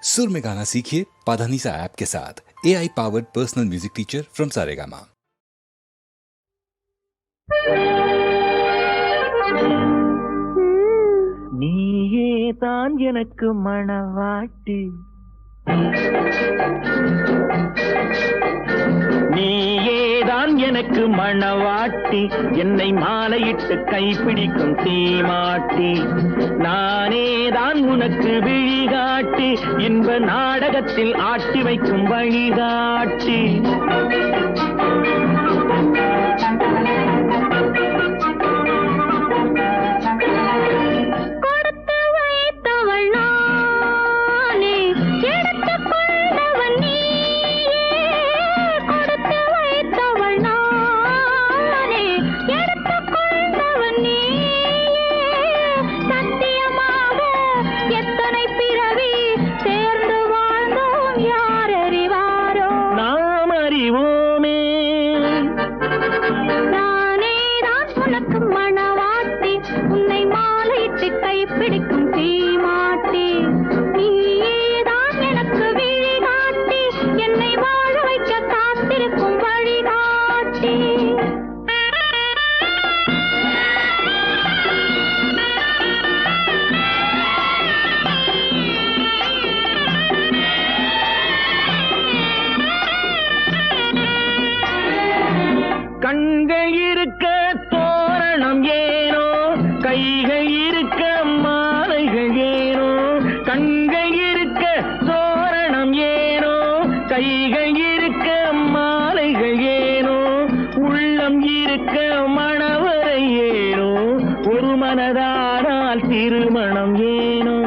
सुर में गाना सीखिए पाधानीसा ऐप के साथ। AI powered personal music teacher from Saregama. நீயே தான் எனக்கு மணவாட்டி, நீயே தான் எனக்கு மணவாட்டி, என்னை மாலையிட்டு கைப்பிடிக்கும் தீமாட்டி, நானே தான் உனக்கு விழிகாட்டி, இன்ப நாடகத்தில் ஆட்டி வைக்கும் வழிகாட்டி. கண்கள் இருக்க தோரணம் ஏனோ, கைகள் இருக்க மாலைகள் ஏனோ, கண்கள் இருக்க தோரணம் ஏனோ, கைகள் இருக்க மாலைகள் ஏனோ, உள்ளம் இருக்க மணவரை ஏனோ, ஒரு மனதானால் திருமணம் ஏனோ.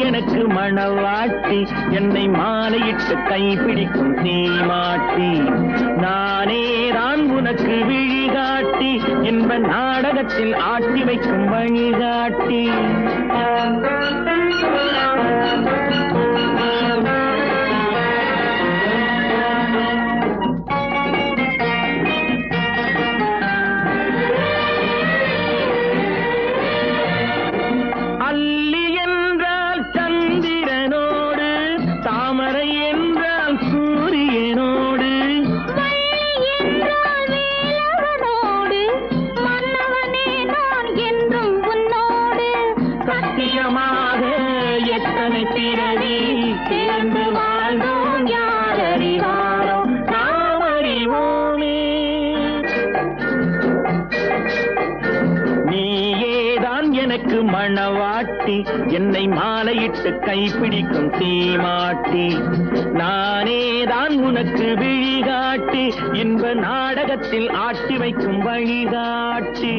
எனக்கு மணவாட்டி, என்னை மாலையிட்டு கைப்பிடிக்கும் தீமாட்டி, நானே தான் உனக்கு விழிகாட்டி, இன்ப நாடகத்தில் ஆட்டி வைக்கும் வழிகாட்டி. எத்தனை பிறவி சேர்ந்து வாழ்ந்தோம் யார் அறிவாரோ, நாம் அறிவோமே. நீயேதான் எனக்கு மணவாட்டி, என்னை மாலையிட்டு கைப்பிடிக்கும் தீமாட்டி, நானே தான் உனக்கு விழிகாட்டி, இன்ப நாடகத்தில் ஆட்டி வைக்கும் வழிகாட்டி.